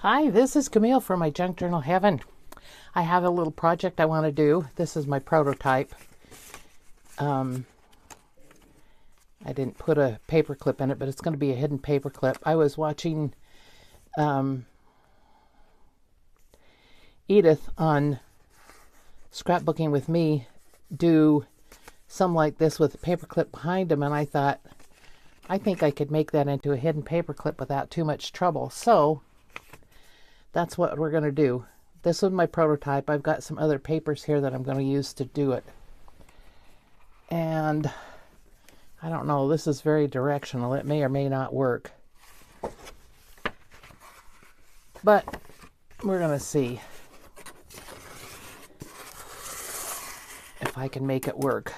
Hi, this is Camille from my Junk Journal Heaven. I have a little project I want to do. This is my prototype. I didn't put a paper clip in it, but it's going to be a hidden paper clip. I was watching Edith on Scrapbooking with Me do some like this with a paper clip behind them, and I thought, I think I could make that into a hidden paper clip without too much trouble. So that's what we're going to do. This was my prototype. I've got some other papers here that I'm going to use to do it. And I don't know, this is very directional. It may or may not work. But we're going to see if I can make it work.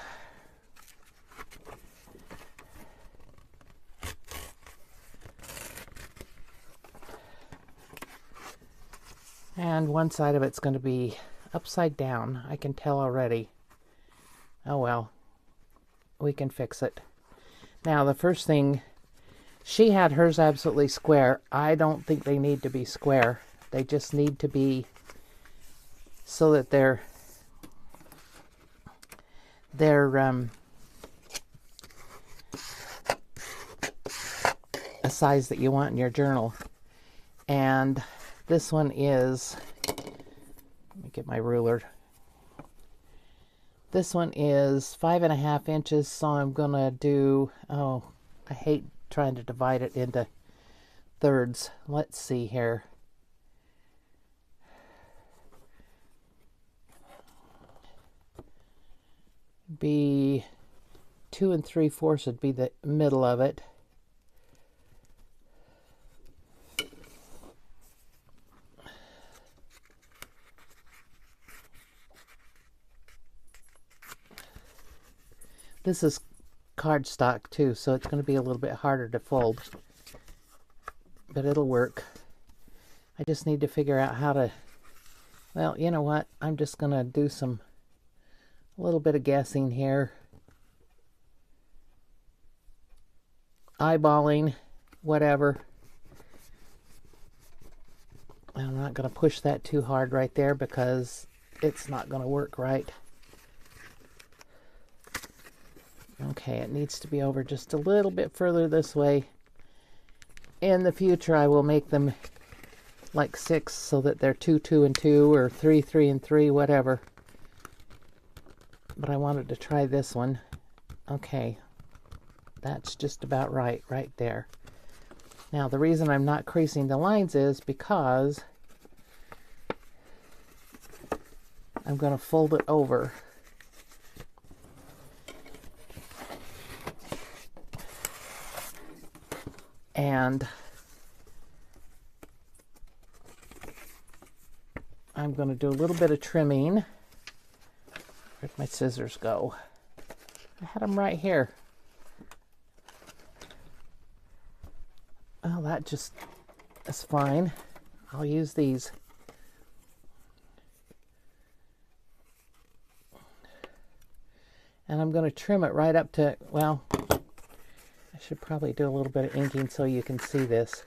And one side of it's going to be upside down. I can tell already. Oh well, we can fix it. Now the first thing, she had hers absolutely square. I don't think they need to be square. They just need to be so that they're a size that you want in your journal. And this one is, let me get my ruler. This one is 5.5 inches, so I'm gonna do, oh, I hate trying to divide it into thirds. Let's see here. Be 2 3/4 would be the middle of it. This is cardstock too, so it's going to be a little bit harder to fold, but it'll work. I just need to figure out how to, well, you know what? I'm just going to do a little bit of guessing here. Eyeballing, whatever. I'm not going to push that too hard right there because it's not going to work right. Okay, it needs to be over just a little bit further this way. In the future, I will make them like 6 so that they're 2, 2, and 2, or 3, 3, and 3, whatever. But I wanted to try this one. Okay, that's just about right there. Now, the reason I'm not creasing the lines is because I'm going to fold it over. And I'm going to do a little bit of trimming. Where'd my scissors go? I had them right here. Oh, that just is fine. I'll use these. And I'm going to trim it right up to, well, I should probably do a little bit of inking so you can see this.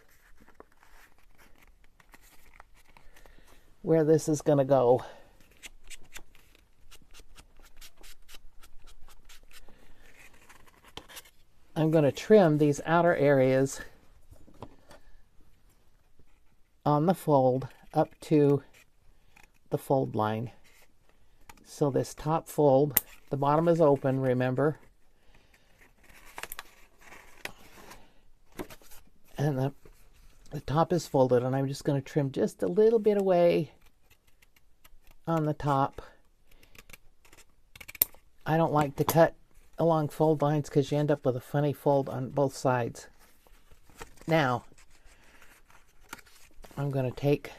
Where this is going to go. I'm going to trim these outer areas on the fold up to the fold line. So this top fold, the bottom is open, remember? And the top is folded, and I'm just going to trim just a little bit away on the top. I don't like to cut along fold lines because you end up with a funny fold on both sides. Now, I'm going to take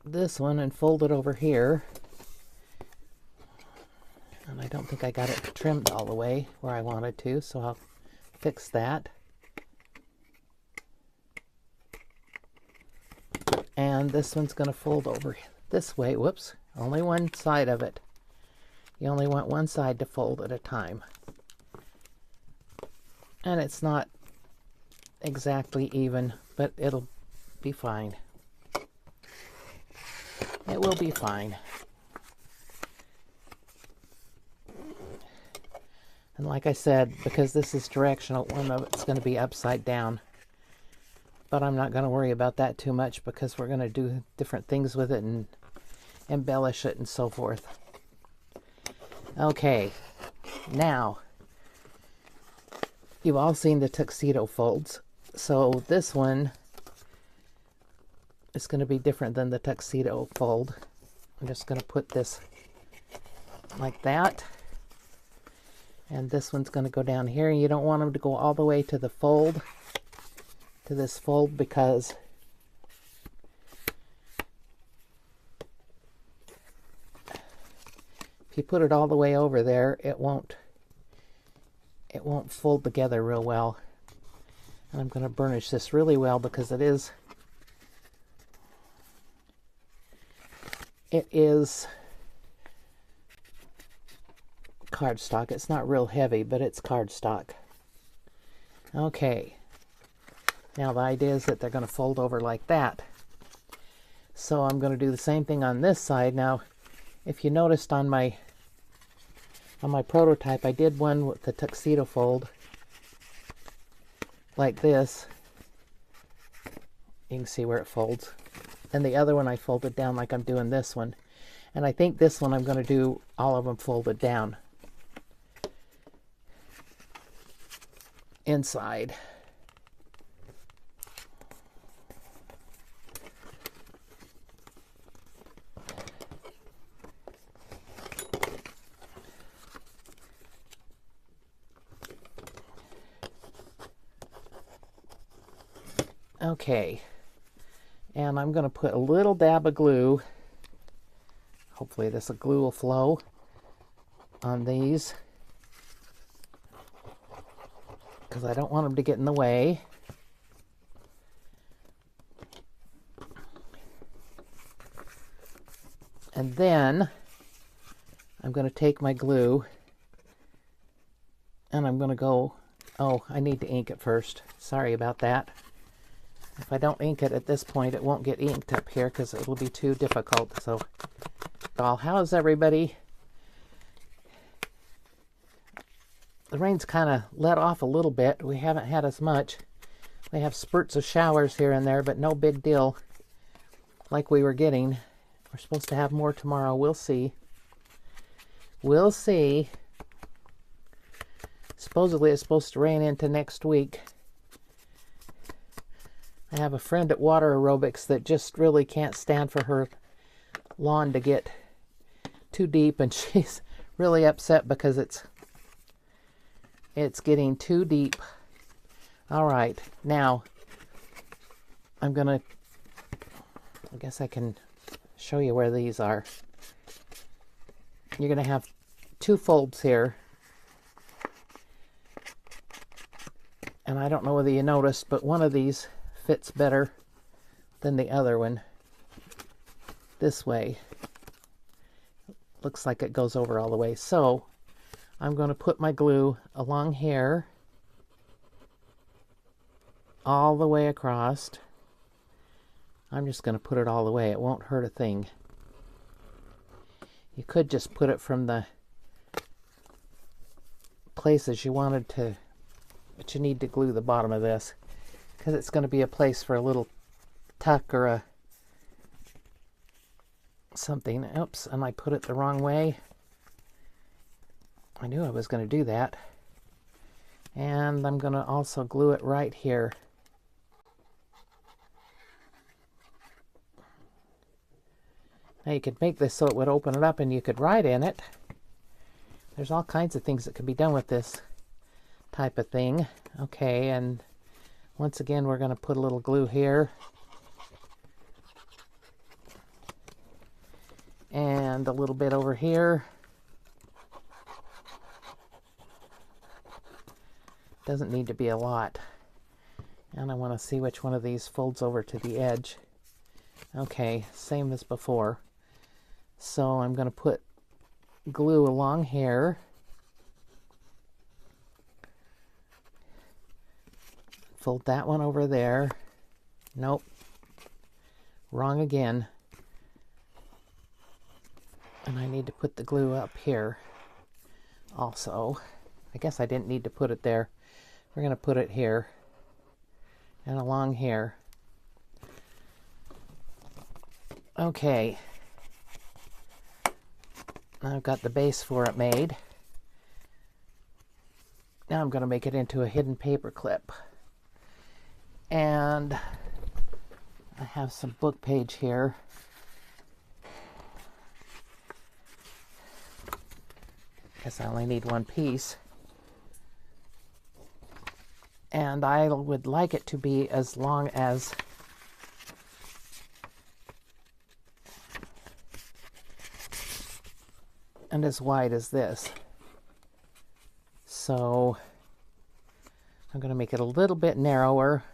this one and fold it over here. And I don't think I got it trimmed all the way where I wanted to, so I'll fix that. And this one's going to fold over this way. Whoops, only one side of it. You only want one side to fold at a time. And it's not exactly even, but it'll be fine. It will be fine. And like I said, because this is directional, one of it's going to be upside down. But I'm not going to worry about that too much because we're going to do different things with it and embellish it and so forth. Okay, now, you've all seen the tuxedo folds. So this one is going to be different than the tuxedo fold. I'm just going to put this like that. And this one's going to go down here. You don't want them to go all the way to the fold, to this fold, because if you put it all the way over there, it won't fold together real well. And I'm going to burnish this really well because it is cardstock. It's not real heavy, but it's cardstock. Okay. Now the idea is that they're going to fold over like that. So I'm going to do the same thing on this side. Now, if you noticed on my prototype, I did one with the tuxedo fold like this. You can see where it folds. And the other one I folded down like I'm doing this one. And I think this one I'm going to do all of them folded down inside. Okay, and I'm going to put a little dab of glue. Hopefully this glue will flow on these, because I don't want them to get in the way. And then I'm going to take my glue and I'm going to go, oh, I need to ink it first. Sorry about that. If I don't ink it at this point, it won't get inked up here because it'll be too difficult. So, how's everybody? The rain's kind of let off a little bit. We haven't had as much. We have spurts of showers here and there, but no big deal like we were getting. We're supposed to have more tomorrow. We'll see. We'll see. Supposedly it's supposed to rain into next week. I have a friend at Water Aerobics that just really can't stand for her lawn to get too deep, and she's really upset because it's getting too deep. All right, now I guess I can show you where these are. You're going to have two folds here. And I don't know whether you noticed, but one of these fits better than the other one. This way. Looks like it goes over all the way. So I'm going to put my glue along here, all the way across. I'm just going to put it all the way. It won't hurt a thing. You could just put it from the places you wanted to, but you need to glue the bottom of this because it's going to be a place for a little tuck or a something. Oops, and I put it the wrong way. I knew I was going to do that. And I'm going to also glue it right here. Now you could make this so it would open it up and you could write in it. There's all kinds of things that can be done with this type of thing. Okay, and once again we're going to put a little glue here. And a little bit over here. Doesn't need to be a lot. And I want to see which one of these folds over to the edge. Okay, same as before. So I'm going to put glue along here. Fold that one over there. Nope. Wrong again. And I need to put the glue up here also. I guess I didn't need to put it there. We're going to put it here and along here. Okay. Now I've got the base for it made. Now I'm going to make it into a hidden paper clip. And I have some book page here. Guess I only need one piece. And I would like it to be as long as and as wide as this. So I'm going to make it a little bit narrower.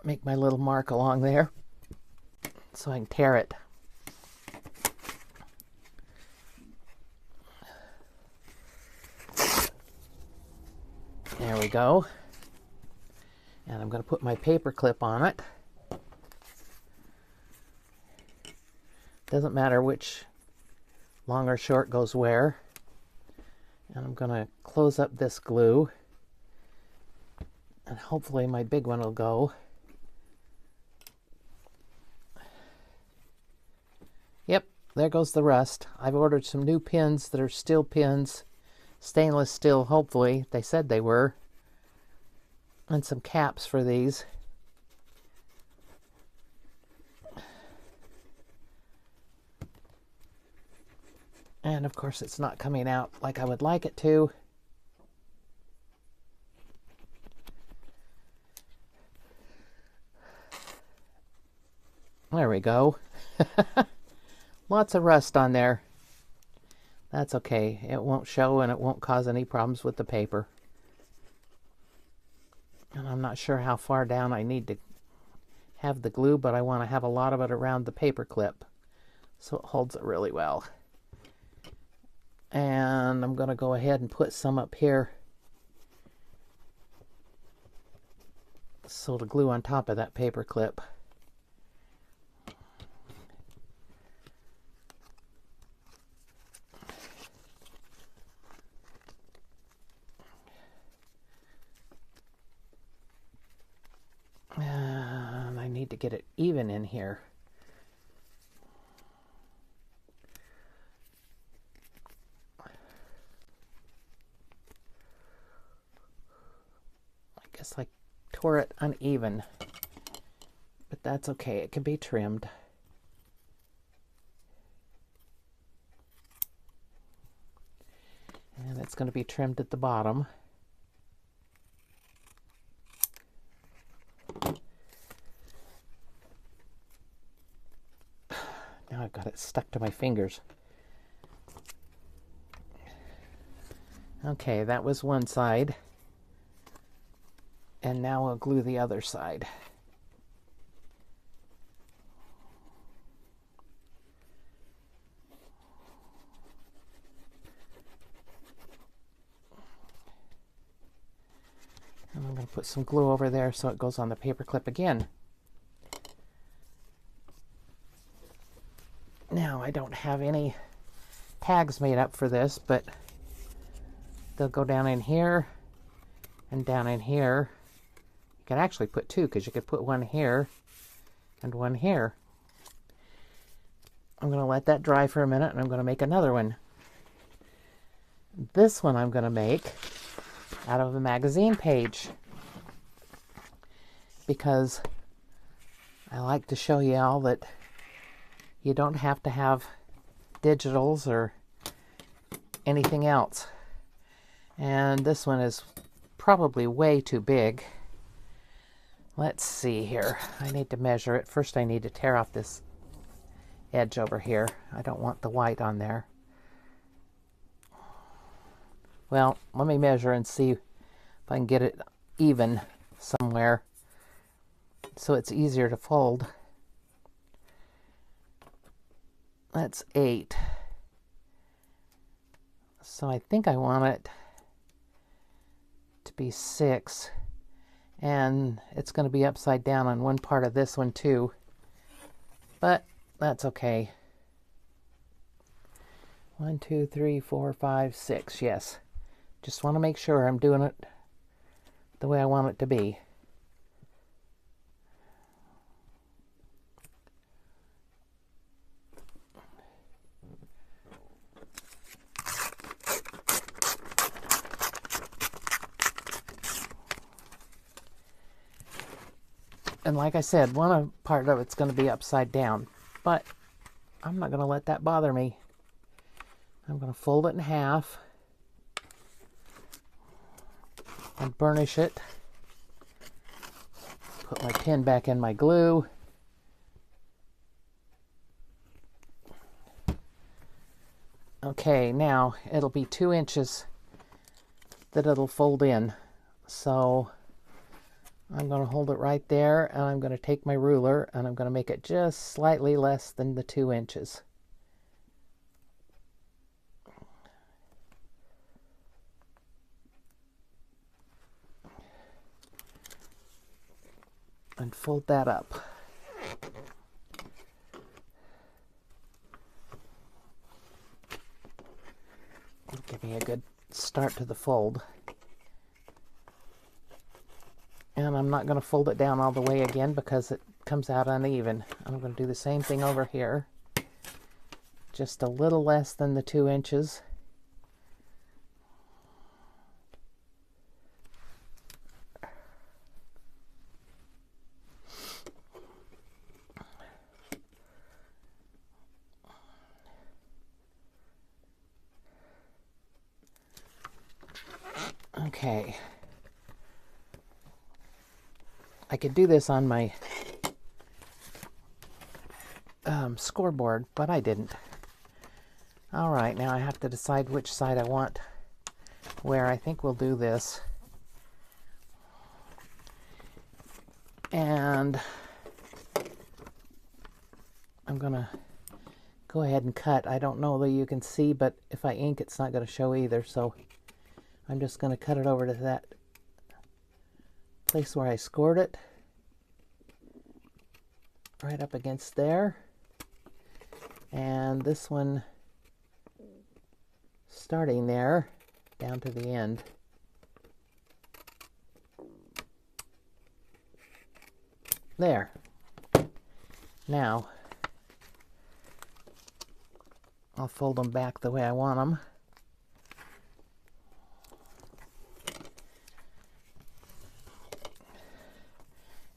Make my little mark along there so I can tear it. There we go. And I'm going to put my paper clip on it. Doesn't matter which long or short goes where. And I'm going to close up this glue. And hopefully my big one will go. Yep, there goes the rust. I've ordered some new pins that are steel pins. Stainless steel, hopefully. They said they were. And some caps for these. And of course it's not coming out like I would like it to. There we go. Lots of rust on there. That's okay. It won't show and it won't cause any problems with the paper. And I'm not sure how far down I need to have the glue, but I want to have a lot of it around the paper clip so it holds it really well. And I'm going to go ahead and put some up here so to glue on top of that paper clip. And I need to get it even in here. I guess I tore it uneven, but that's okay. It can be trimmed. And it's going to be trimmed at the bottom. Now I've got it stuck to my fingers. Okay, that was one side. And now I'll glue the other side. And I'm going to put some glue over there so it goes on the paper clip again. Now, I don't have any tags made up for this, but they'll go down in here and down in here. You can actually put two because you could put one here and one here. I'm going to let that dry for a minute and I'm going to make another one. This one I'm going to make out of a magazine page because I like to show you all that you don't have to have digitals or anything else. And this one is probably way too big. Let's see here. I need to measure it. First I need to tear off this edge over here. I don't want the white on there. Well, let me measure and see if I can get it even somewhere so it's easier to fold. That's 8. So I think I want it to be 6, and it's going to be upside down on one part of this one too, but that's okay. 1, 2, 3, 4, 5, 6. Yes. Just want to make sure I'm doing it the way I want it to be. And like I said, one part of it's going to be upside down, but I'm not going to let that bother me. I'm going to fold it in half and burnish it. Put my pin back in my glue. Okay, now it'll be 2 inches that it'll fold in. So I'm going to hold it right there, and I'm going to take my ruler and I'm going to make it just slightly less than the 2 inches. And fold that up. Give me a good start to the fold. And I'm not going to fold it down all the way again because it comes out uneven. I'm going to do the same thing over here. Just a little less than the 2 inches. Okay. I could do this on my scoreboard, but I didn't. All right, now I have to decide which side I want where. I think we'll do this. And I'm going to go ahead and cut. I don't know that you can see, but if I ink, it's not going to show either, so I'm just going to cut it over to that place where I scored it, right up against there, and this one starting there down to the end. There. Now I'll fold them back the way I want them.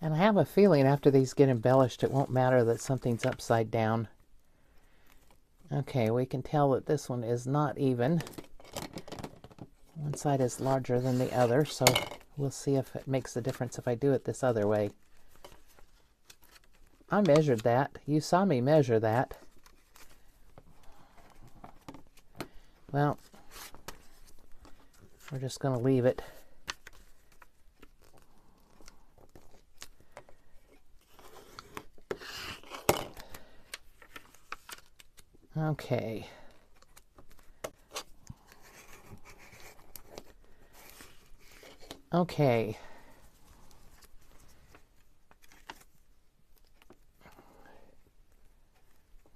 And I have a feeling after these get embellished, it won't matter that something's upside down. Okay, we can tell that this one is not even. One side is larger than the other, so we'll see if it makes a difference if I do it this other way. I measured that. You saw me measure that. Well, we're just going to leave it. Okay. Okay.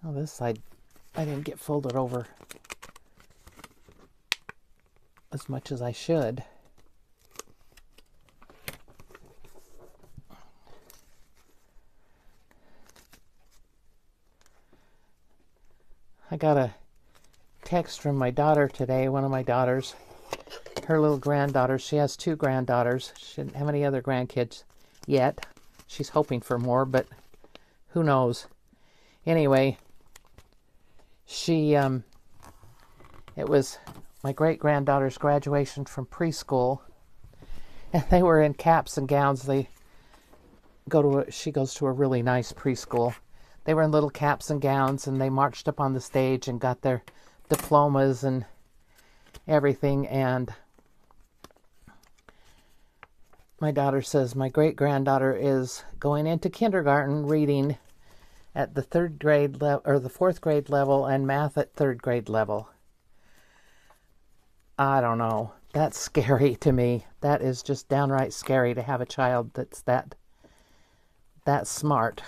Oh, this side I didn't get folded over as much as I should. I got a text from my daughter today, one of my daughters, her little granddaughter. She has 2 granddaughters. She didn't have any other grandkids yet. She's hoping for more, but who knows. Anyway, it was my great-granddaughter's graduation from preschool, and they were in caps and gowns. She goes to a really nice preschool. They were in little caps and gowns, and they marched up on the stage and got their diplomas and everything. And my daughter says my great-granddaughter is going into kindergarten reading at the 3rd grade level, or the 4th grade level, and math at 3rd grade level. I don't know. That's scary to me. That is just downright scary to have a child that's that smart.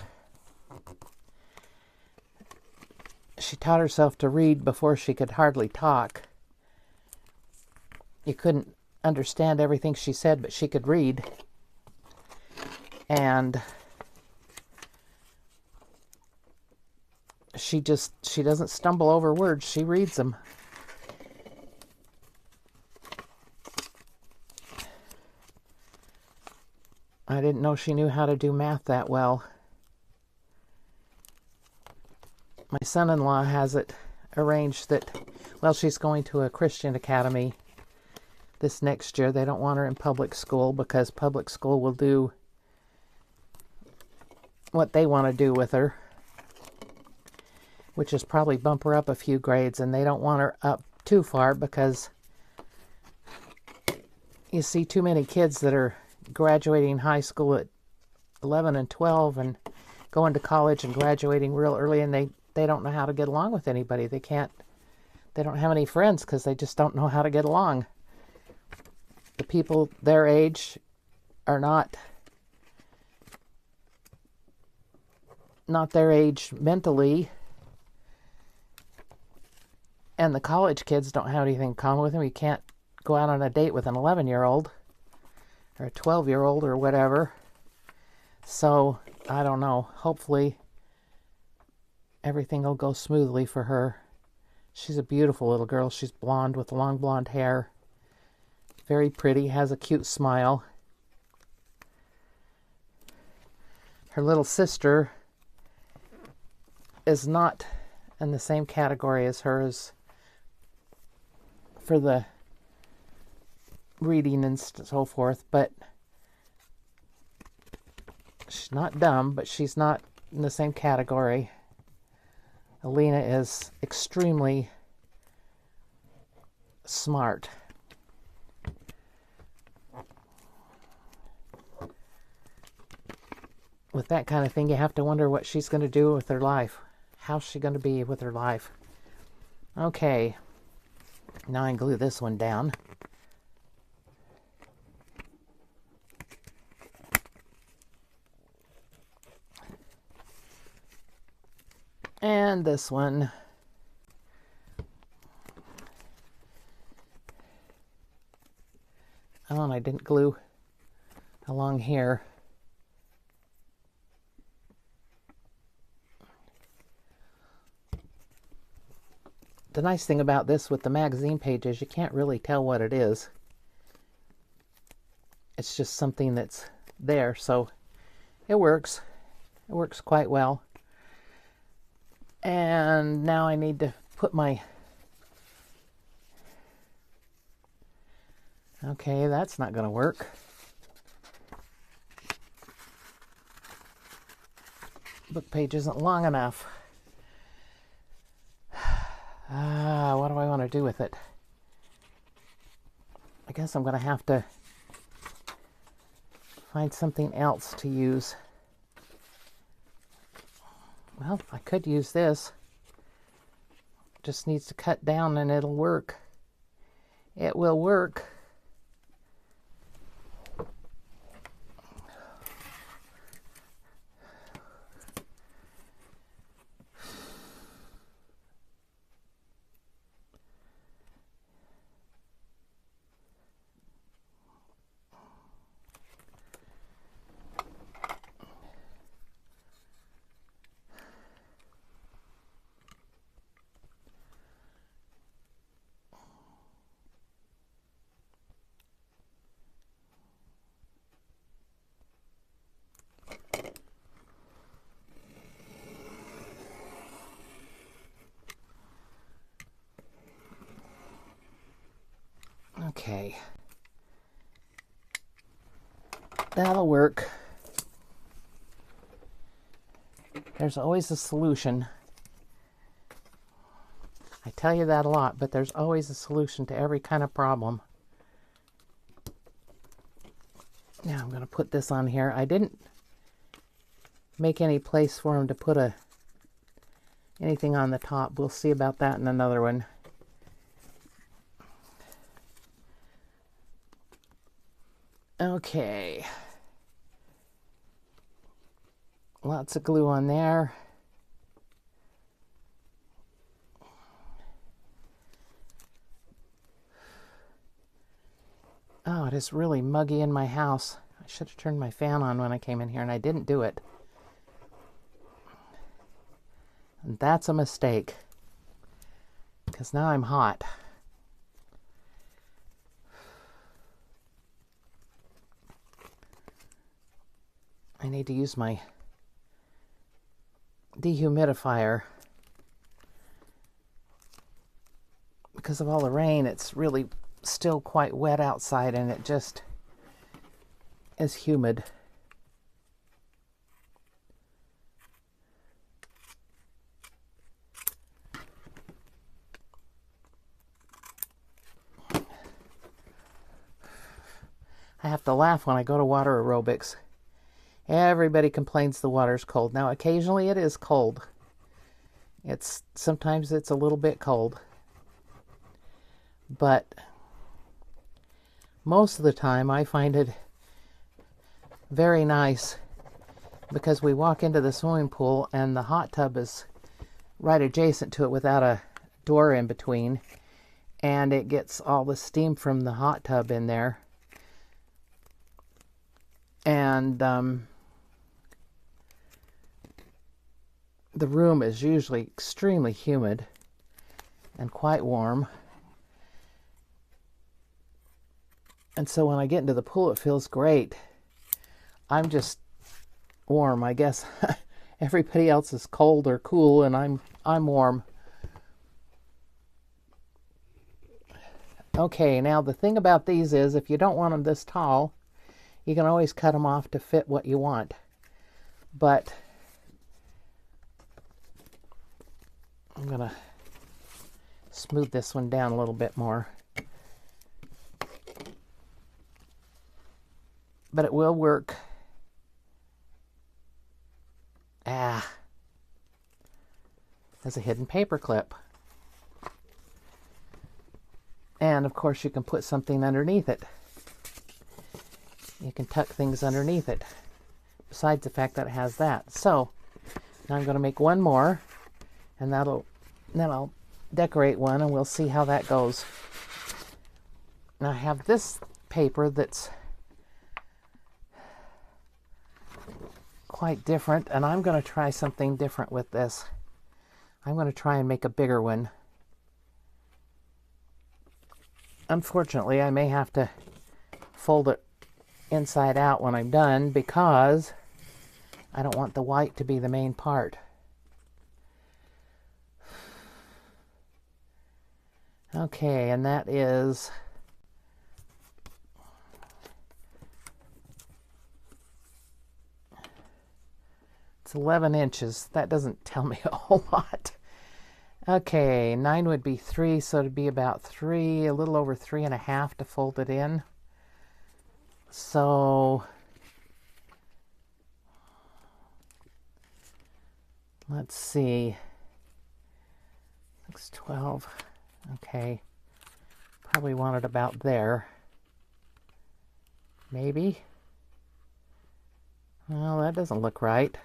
She taught herself to read before she could hardly talk. You couldn't understand everything she said, but she could read. And she doesn't stumble over words. She reads them. I didn't know she knew how to do math that well. My son-in-law has it arranged that, well, she's going to a Christian academy this next year. They don't want her in public school because public school will do what they want to do with her, which is probably bump her up a few grades, and they don't want her up too far because you see too many kids that are graduating high school at 11 and 12 and going to college and graduating real early, and they don't know how to get along with anybody. They don't have any friends because they just don't know how to get along. The people their age are not their age mentally, and the college kids don't have anything in common with them. You can't go out on a date with an 11-year-old or a 12-year-old or whatever. So, I don't know. Hopefully, everything will go smoothly for her. She's a beautiful little girl. She's blonde with long blonde hair. Very pretty, has a cute smile. Her little sister is not in the same category as hers for the reading and so forth, but she's not dumb, but she's not in the same category. Alina is extremely smart. With that kind of thing, you have to wonder what she's going to do with her life. How's she going to be with her life? Okay. Now I can glue this one down. And this one. Oh, and I didn't glue along here. The nice thing about this with the magazine page is you can't really tell what it is. It's just something that's there, so it works. It works quite well. And now I need to put my... Okay, that's not going to work. Book page isn't long enough. What do I want to do with it? I guess I'm going to have to find something else to use. Well, I could use this. Just needs to cut down and it'll work. It will work. Okay. That'll work. There's always a solution. I tell you that a lot, but there's always a solution to every kind of problem. Now I'm going to put this on here. I didn't make any place for him to put anything on the top. We'll see about that in another one. Okay. Lots of glue on there. Oh, it is really muggy in my house. I should have turned my fan on when I came in here, and I didn't do it. And that's a mistake, because now I'm hot. I need to use my dehumidifier. Because of all the rain, it's really still quite wet outside, and it just is humid. I have to laugh when I go to water aerobics. Everybody complains the water's cold. Now, occasionally it is cold. Sometimes it's a little bit cold. But most of the time I find it very nice, because we walk into the swimming pool and the hot tub is right adjacent to it without a door in between, and it gets all the steam from the hot tub in there. And the room is usually extremely humid and quite warm. And so when I get into the pool, it feels great. I'm just warm. I guess everybody else is cold or cool, and I'm warm. Okay, now the thing about these is, if you don't want them this tall, you can always cut them off to fit what you want. But I'm going to smooth this one down a little bit more. But it will work. There's a hidden paper clip. And of course you can put something underneath it. You can tuck things underneath it, besides the fact that it has that. So now I'm going to make one more, and then I'll decorate one, and we'll see how that goes. Now I have this paper that's quite different, and I'm going to try something different with this. I'm going to try and make a bigger one. Unfortunately, I may have to fold it inside out when I'm done, because I don't want the white to be the main part. Okay, and that is it's 11 inches. That doesn't tell me a whole lot. Okay, 9 would be 3, so it'd be about 3, a little over 3.5 to fold it in. So let's see. 6, 12. Okay, probably want it about there. Maybe. Well, that doesn't look right.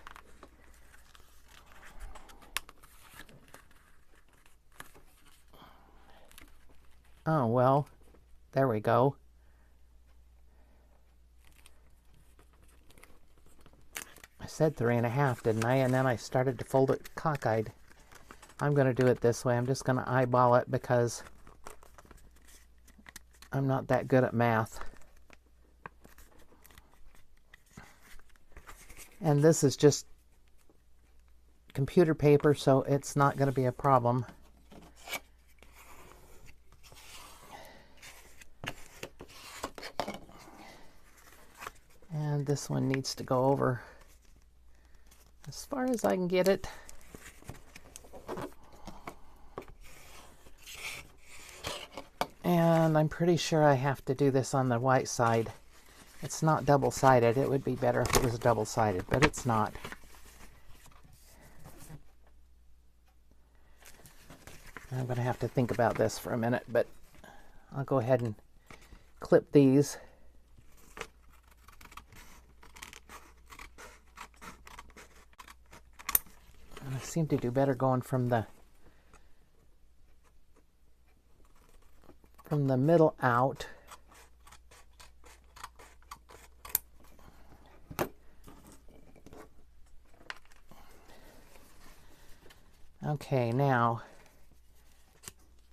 Oh, well, there we go. I said 3.5, didn't I? And then I started to fold it cockeyed. I'm going to do it this way. I'm just going to eyeball it, because I'm not that good at math. And this is just computer paper, so it's not going to be a problem. And this one needs to go over as far as I can get it. And I'm pretty sure I have to do this on the white side. It's not double-sided. It would be better if it was double-sided, but it's not. I'm going to have to think about this for a minute, but I'll go ahead and clip these. seem to do better going from the middle out. Okay, now,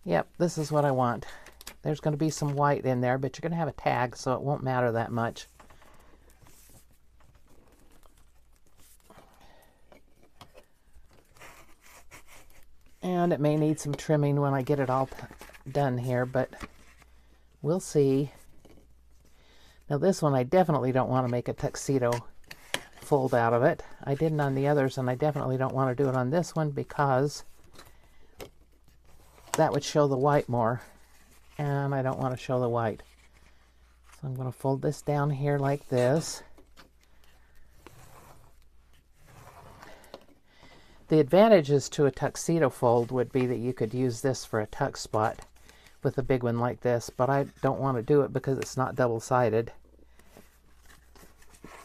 yep, this is what I want. There's going to be some white in there, but you're going to have a tag, so it won't matter that much. And it may need some trimming when I get it all done here, but we'll see. Now this one I definitely don't want to make a tuxedo fold out of it. I didn't on the others, and I definitely don't want to do it on this one because that would show the white more, and I don't want to show the white. So I'm going to fold this down here like this. The advantages to a tuxedo fold would be that you could use this for a tuck spot with a big one like this, but I don't want to do it because it's not double-sided.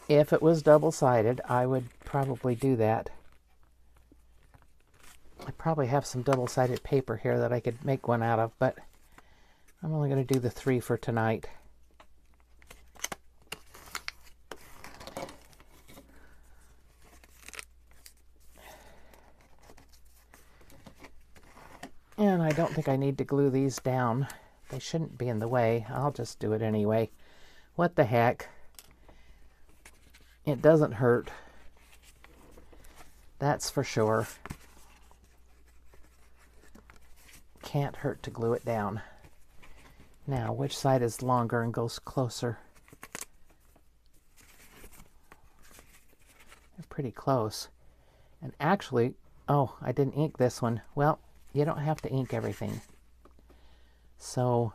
If it was double-sided, I would probably do that. I probably have some double-sided paper here that I could make one out of, but I'm only going to do the 3 for tonight. And I don't think I need to glue these down. They shouldn't be in the way. I'll just do it anyway. What the heck? It doesn't hurt. That's for sure. Can't hurt to glue it down. Now, which side is longer and goes closer? They're pretty close. And actually, oh, I didn't ink this one. Well, you don't have to ink everything. So,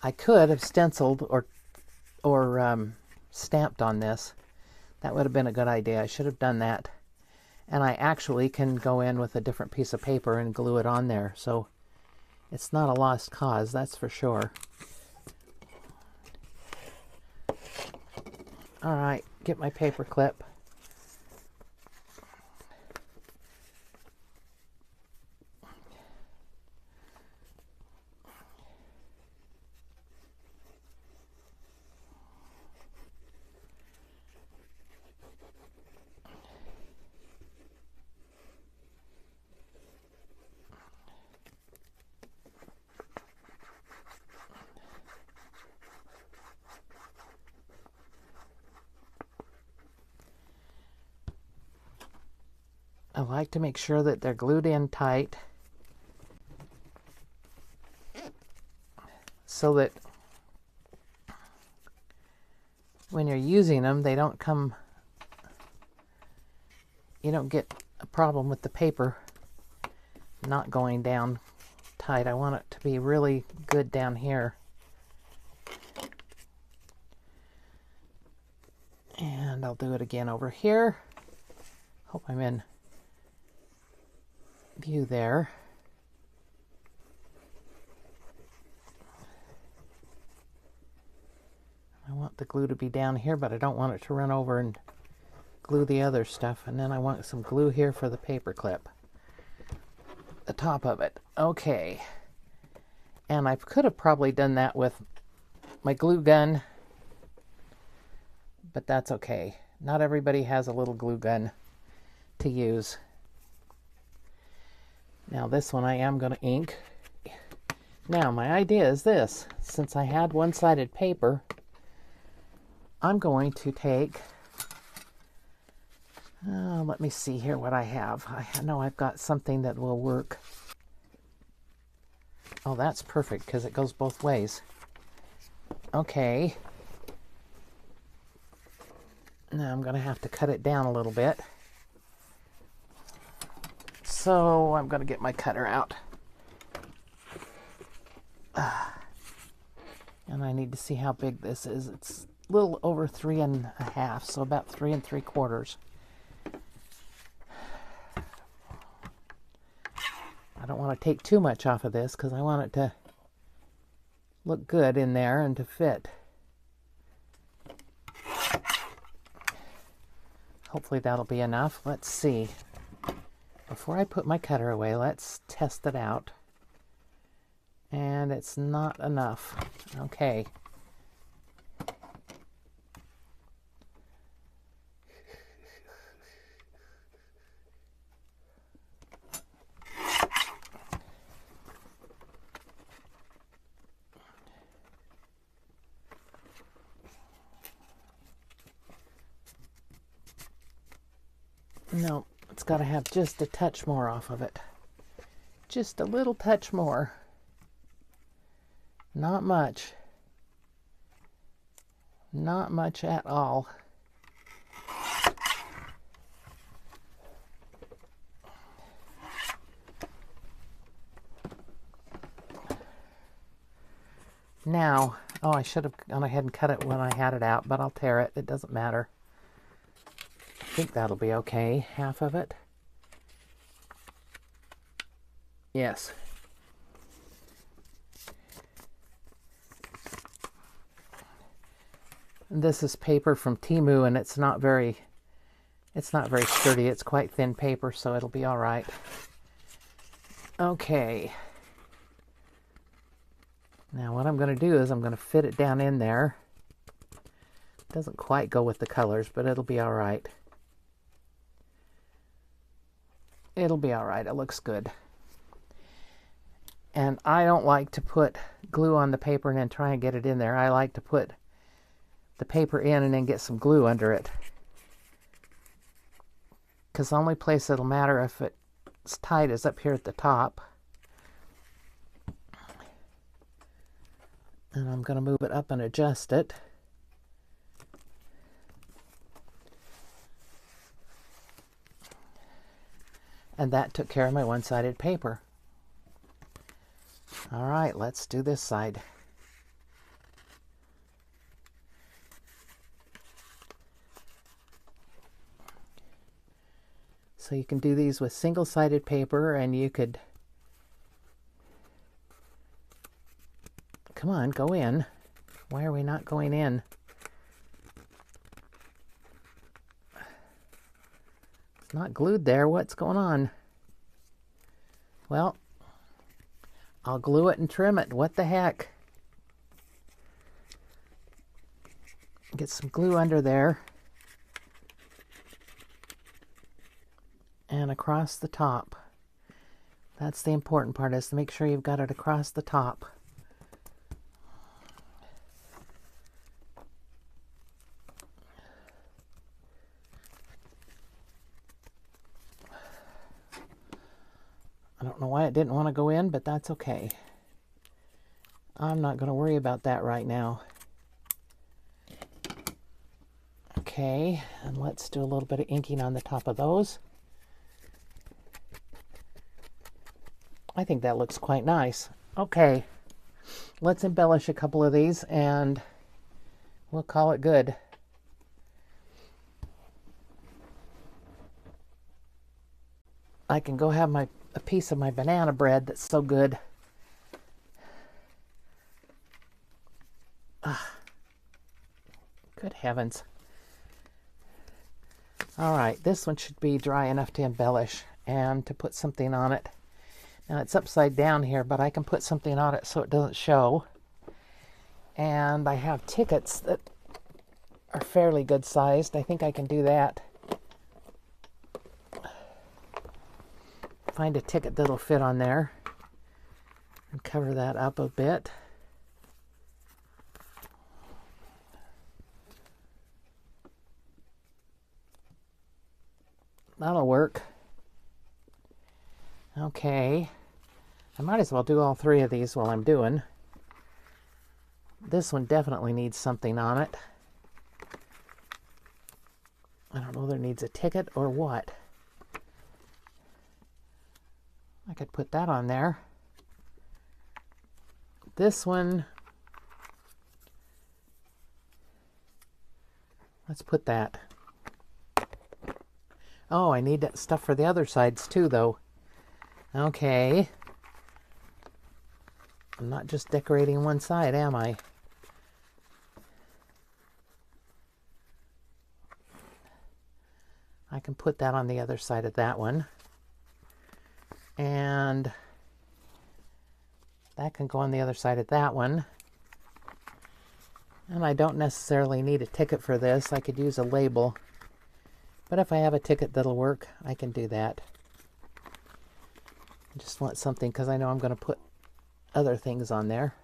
I could have stenciled or stamped on this. That would have been a good idea. I should have done that. And I actually can go in with a different piece of paper and glue it on there. So it's not a lost cause, that's for sure. All right, get my paper clip. I like to make sure that they're glued in tight so that when you're using them, they don't come, you don't get a problem with the paper not going down tight. I want it to be really good down here. And I'll do it again over here. Hope I'm in view there. I want the glue to be down here, but I don't want it to run over and glue the other stuff. And then I want some glue here for the paper clip, the top of it. Okay. And I could have probably done that with my glue gun, but that's okay. Not everybody has a little glue gun to use. Now this one I am going to ink. Now my idea is this. Since I had one-sided paper, I'm going to take, let me see here what I have. I know I've got something that will work. Oh, that's perfect because it goes both ways. Okay. Now I'm going to have to cut it down a little bit. So I'm going to get my cutter out. And I need to see how big this is. It's a little over 3 1/2, so about 3 3/4. I don't want to take too much off of this because I want it to look good in there and to fit. Hopefully that'll be enough. Let's see. Before I put my cutter away, let's test it out. And it's not enough. Okay. No, it's got to have just a touch more off of it. Just a little touch more. Not much. Not much at all. Now, oh, I should have gone ahead and cut it when I had it out, but I'll tear it. It doesn't matter. I think that'll be okay. Half of it. Yes. This is paper from Temu, and it's not very sturdy. It's quite thin paper, so it'll be all right. Okay. Now what I'm going to do is I'm going to fit it down in there. It doesn't quite go with the colors, but it'll be all right. It'll be all right. It looks good. And I don't like to put glue on the paper and then try and get it in there. I like to put the paper in and then get some glue under it. Because the only place it'll matter if it's tight is up here at the top. And I'm going to move it up and adjust it. And that took care of my one-sided paper. All right, let's do this side. So you can do these with single-sided paper, and you could... Come on, go in. Why are we not going in? It's not glued there. What's going on? Well, I'll glue it and trim it. What the heck? Get some glue under there. And across the top. That's the important part, is to make sure you've got it across the top. I don't know why it didn't want to go in, but that's okay. I'm not going to worry about that right now. Okay, and let's do a little bit of inking on the top of those. I think that looks quite nice. Okay, let's embellish a couple of these and we'll call it good. I can go have a piece of my banana bread that's so good. Good heavens. All right, this one should be dry enough to embellish and to put something on it. Now it's upside down here, but I can put something on it so it doesn't show. And I have tickets that are fairly good sized. I think I can do that. Find a ticket that'll fit on there and cover that up a bit. That'll work. Okay. I might as well do all three of these while I'm doing. This one definitely needs something on it. I don't know whether it needs a ticket or what. I could put that on there. This one, let's put that. Oh, I need that stuff for the other sides too, though. Okay. I'm not just decorating one side, am I? I can put that on the other side of that one. And that can go on the other side of that one. And I don't necessarily need a ticket for this. I could use a label. But if I have a ticket that'll work, I can do that. I just want something because I know I'm going to put other things on there.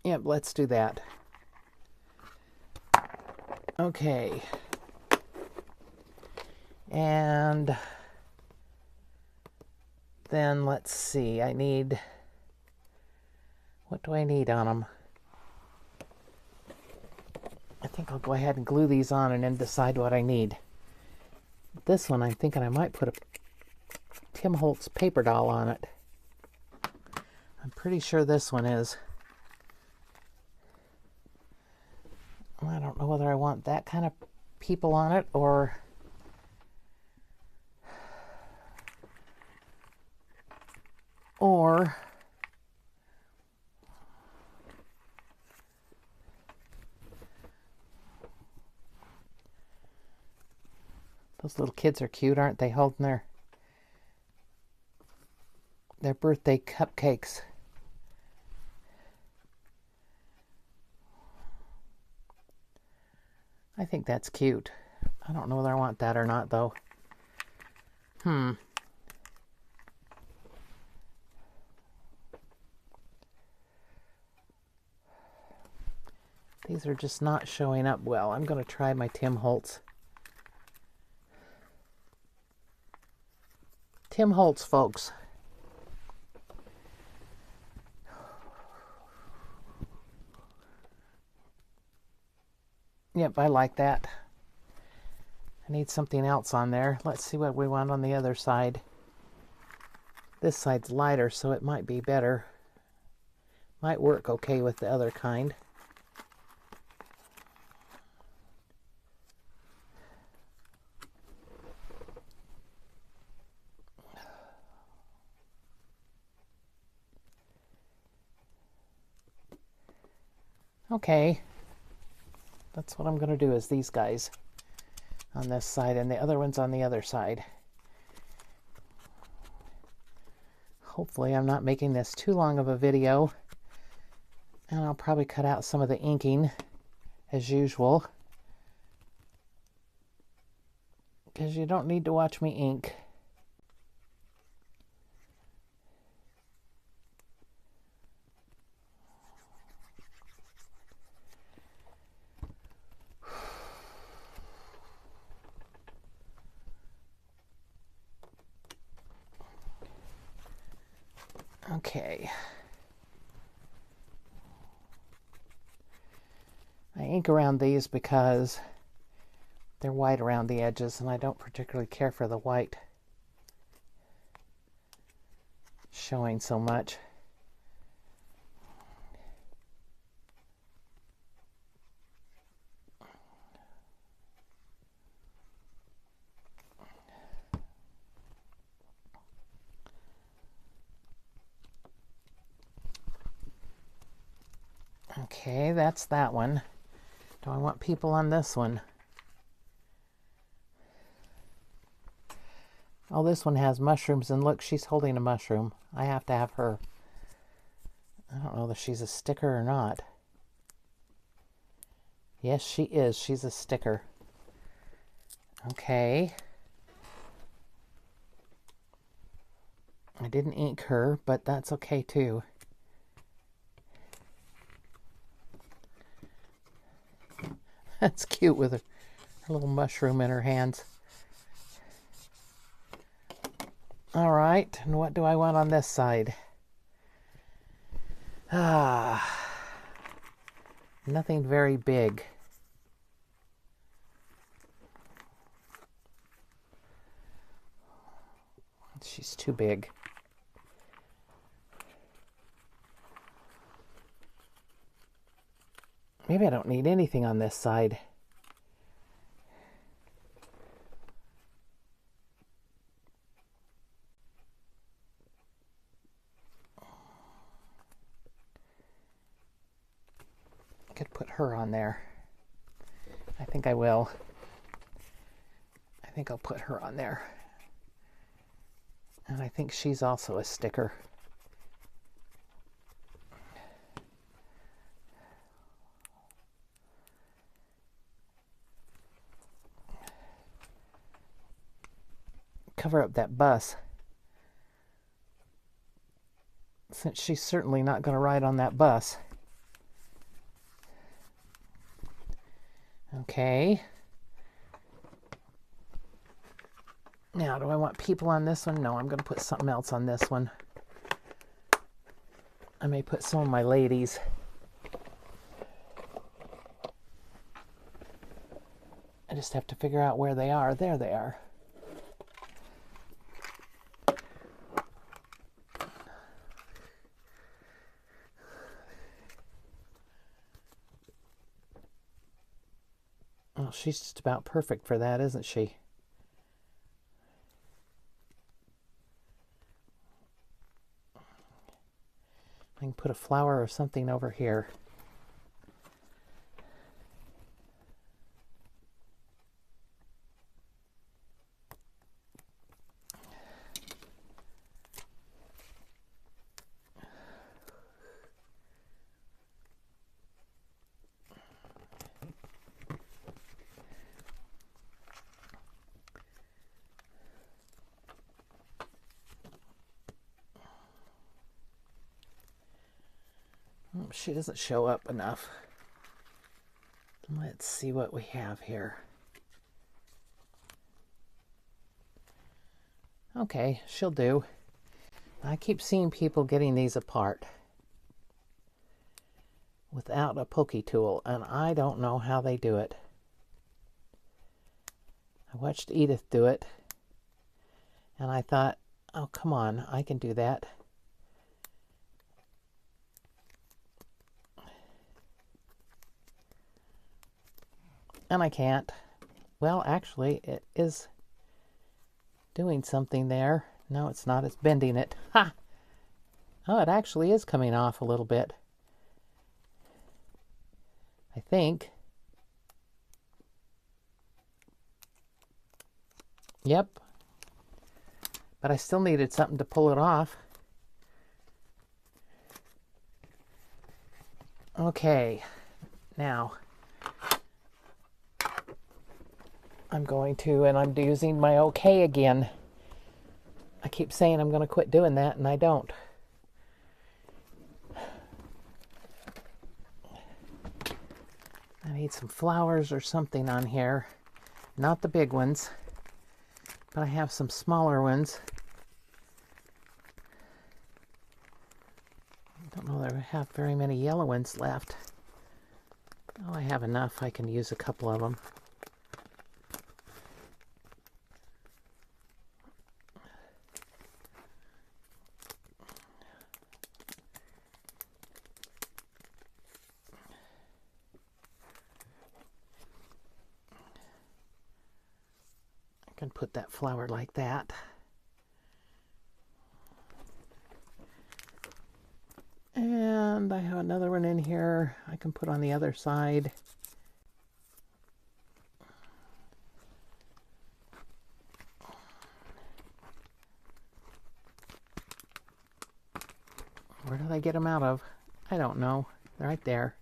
Yep, let's do that. Okay. And then let's see, I need, what do I need on them? I think I'll go ahead and glue these on and then decide what I need. This one, I'm thinking I might put a Tim Holtz paper doll on it. I'm pretty sure this one is. I don't know whether I want that kind of people on it or those little kids are cute, aren't they, holding their birthday cupcakes. I think that's cute. I don't know whether I want that or not, though. These are just not showing up well. I'm going to try my Tim Holtz. Tim Holtz, folks. Yep, I like that. I need something else on there. Let's see what we want on the other side. This side's lighter, so it might be better. Might work okay with the other kind. Okay. That's what I'm going to do, is these guys on this side and the other ones on the other side. Hopefully I'm not making this too long of a video, and I'll probably cut out some of the inking as usual, because you don't need to watch me ink. Okay. I ink around these because they're white around the edges, and I don't particularly care for the white showing so much. Okay, that's that one. Do I want people on this one? Oh, this one has mushrooms, and look, she's holding a mushroom. I have to have her. I don't know if she's a sticker or not. Yes, she is. She's a sticker. Okay. I didn't ink her, but that's okay too. That's cute with her little mushroom in her hands. All right, and what do I want on this side? Nothing very big. She's too big. Maybe I don't need anything on this side. could put her on there. I think I will. I think I'll put her on there. And I think she's also a sticker. Cover up that bus, since she's certainly not going to ride on that bus. Okay. Now, do I want people on this one? No, I'm going to put something else on this one. I may put some of my ladies. I just have to figure out where they are. There they are. Well, she's just about perfect for that, isn't she? I can put a flower or something over here. She doesn't show up enough. Let's see what we have here. Okay, she'll do. I keep seeing people getting these apart without a pokey tool, and I don't know how they do it. I watched Edith do it, and I thought, oh, come on, I can do that. And I can't. Well, actually, it is doing something there. No, it's not. It's bending it. Ha! Oh, it actually is coming off a little bit. I think. Yep. But I still needed something to pull it off. Okay. Now, I'm going to, and I'm using my OK again. I keep saying I'm going to quit doing that, and I don't. I need some flowers or something on here. Not the big ones, but I have some smaller ones. I don't know that I have very many yellow ones left. Oh, I have enough. I can use a couple of them. Can put that flower like that. And I have another one in here I can put on the other side. Where did I get them out of? I don't know. They're right there.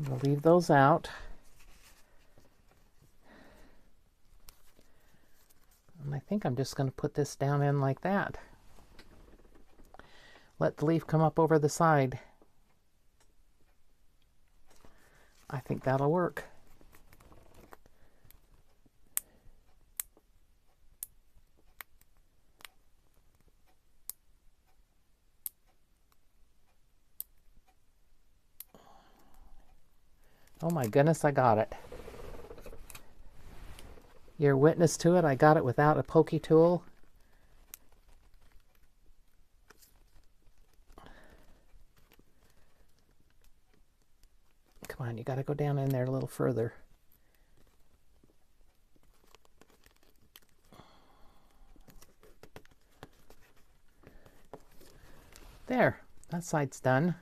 We'll leave those out. And I think I'm just going to put this down in like that. Let the leaf come up over the side. I think that'll work. Oh my goodness, I got it. You're witness to it. I got it without a pokey tool. Come on, you got to go down in there a little further. There, that side's done.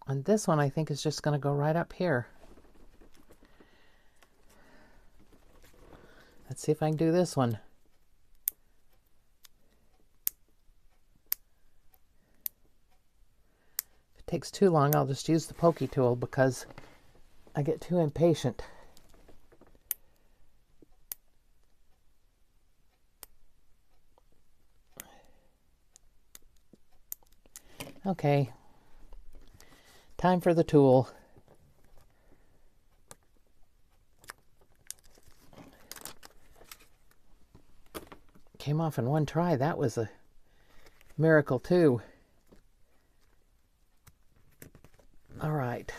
And this one I think is just going to go right up here. Let's see if I can do this one. If it takes too long, I'll just use the pokey tool because I get too impatient. Okay, time for the tool. Came off in one try. That was a miracle too. All right.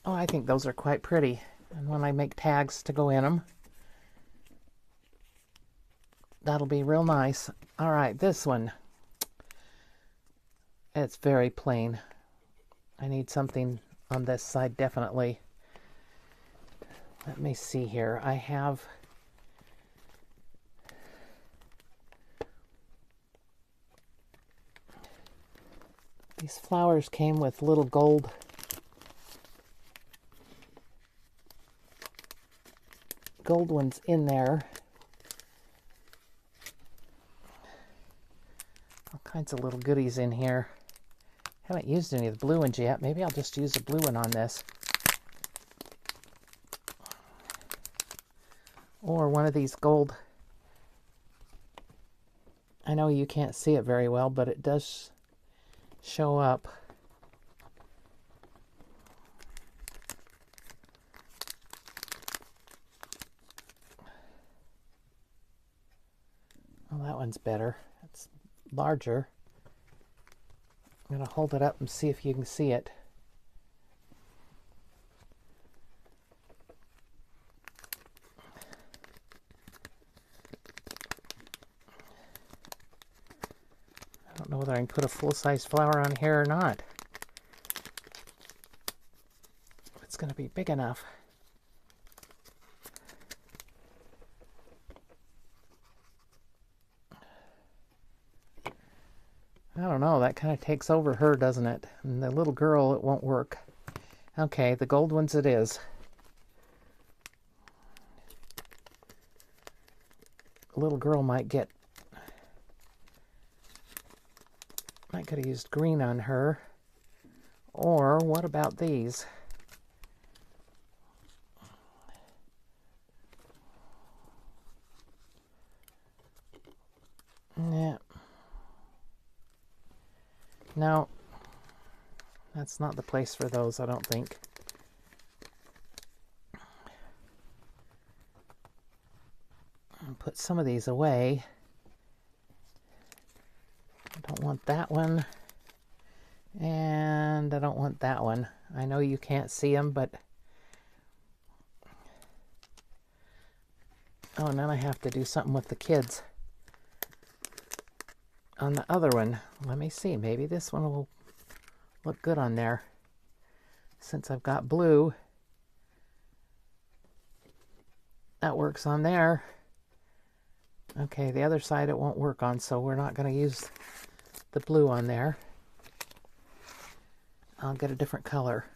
Oh, I think those are quite pretty. And when I make tags to go in them, that'll be real nice. All right, this one. It's very plain. I need something on this side definitely. Let me see here. I have these flowers came with little gold ones in there. All kinds of little goodies in here. Haven't used any of the blue ones yet. Maybe I'll just use a blue one on this. Or one of these gold. I know you can't see it very well, but it does show up. Well, that one's better. It's larger. I'm going to hold it up and see if you can see it. I don't know whether I can put a full-size flower on here or not. It's going to be big enough. I don't know, that kind of takes over her, doesn't it? And the little girl, it won't work. Okay, the gold ones it is. The little girl might could have used green on her. Or what about these? Yeah. No, that's not the place for those, I don't think. I'll put some of these away. I don't want that one. And I don't want that one. I know you can't see them, but... Oh, and then I have to do something with the kids. On the other one, let me see, maybe this one will look good on there. Since I've got blue, that works on there. Okay, the other side it won't work on, so we're not going to use the blue on there. I'll get a different color.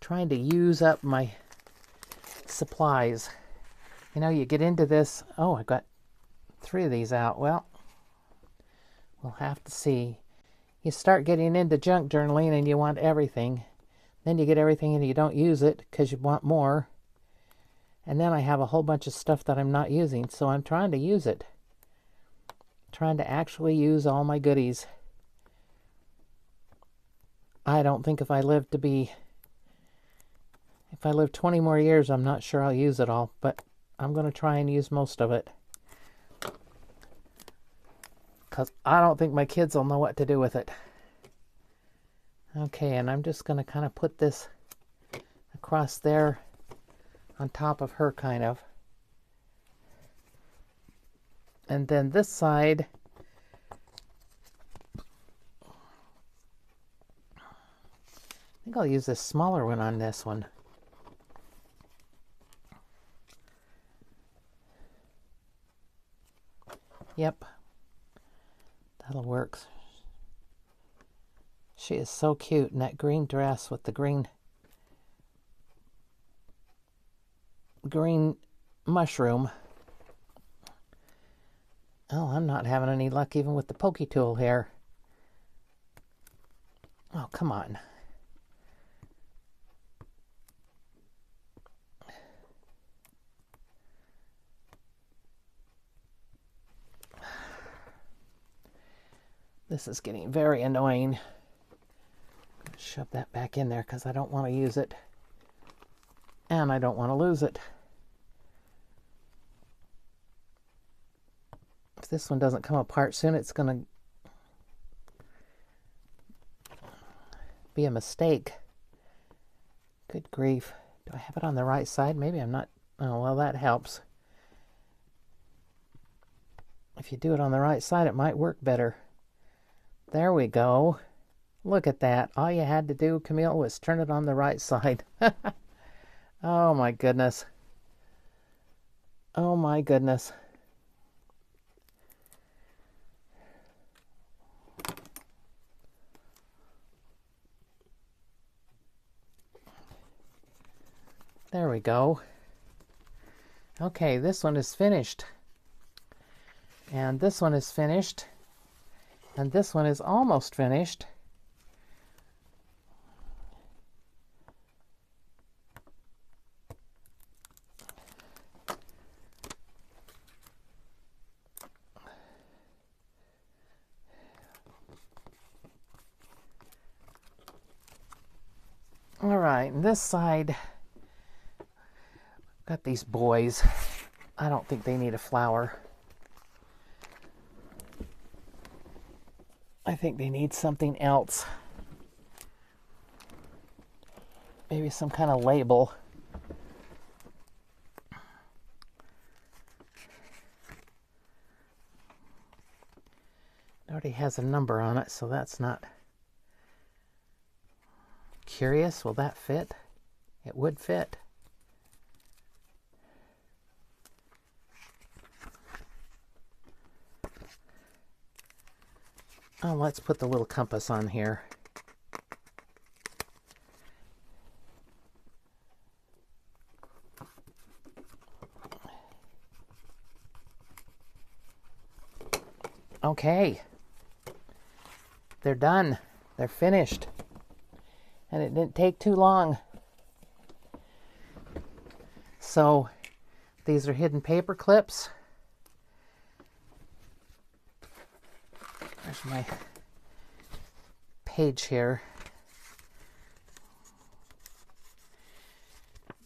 Trying to use up my supplies. You know, you get into this, oh, I got 3 of these out. Well, we'll have to see. You start getting into junk journaling and you want everything. Then you get everything and you don't use it because you want more. And then I have a whole bunch of stuff that I'm not using, so I'm trying to use it. Trying to actually use all my goodies. I don't think if I live 20 more years, I'm not sure I'll use it all, but I'm going to try and use most of it. Because I don't think my kids will know what to do with it. Okay, and I'm just going to kind of put this across there on top of her, kind of. And then this side, think I'll use this smaller one on this one. Yep, that'll work. She is so cute in that green dress with the green mushroom. Oh, I'm not having any luck even with the pokey tool here. Oh, come on. This is getting very annoying. Shove that back in there because I don't want to use it. And I don't want to lose it. If this one doesn't come apart soon, it's going to be a mistake. Good grief. Do I have it on the right side? Maybe I'm not. Oh, well, that helps. If you do it on the right side, it might work better. There we go. Look at that. All you had to do, Camille, was turn it on the right side. Oh, my goodness. Oh, my goodness. There we go. Okay, this one is finished. And this one is finished. And this one is almost finished. All right, and this side, got these boys. I don't think they need a flower. I think they need something else. Maybe some kind of label. It already has a number on it, so that's not curious. Will that fit? It would fit. Oh, let's put the little compass on here. Okay. They're done. They're finished. And it didn't take too long. So, these are hidden paper clips. There's my page here.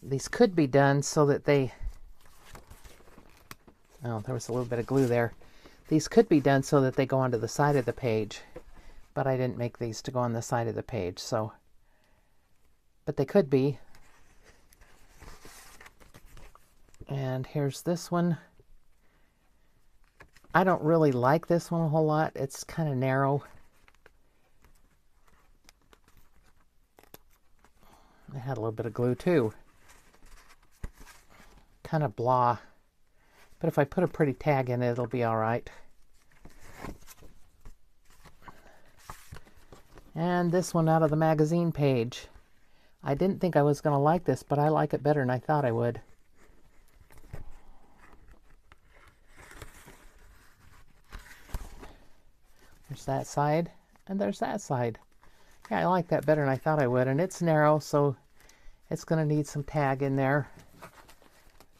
These could be done so that they... Oh, there was a little bit of glue there. These could be done so that they go onto the side of the page. But I didn't make these to go on the side of the page, so... But they could be. And here's this one. I don't really like this one a whole lot. It's kind of narrow. It had a little bit of glue too. Kind of blah. But if I put a pretty tag in it, it'll be all right. And this one out of the magazine page. I didn't think I was going to like this, but I like it better than I thought I would. There's that side, and there's that side. Yeah, I like that better than I thought I would, and it's narrow, so it's going to need some tag in there.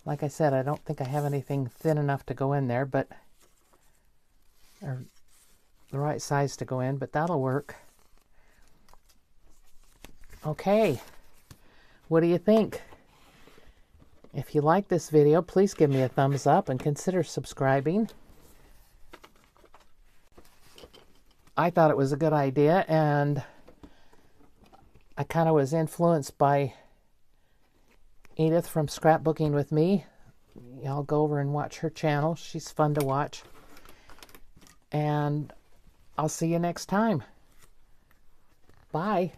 Like I said, I don't think I have anything thin enough to go in there, but or the right size to go in, but that'll work. Okay, what do you think? If you like this video, please give me a thumbs up and consider subscribing. I thought it was a good idea, and I kind of was influenced by Edith from Scrapbooking with Me. Y'all go over and watch her channel. She's fun to watch. And I'll see you next time. Bye.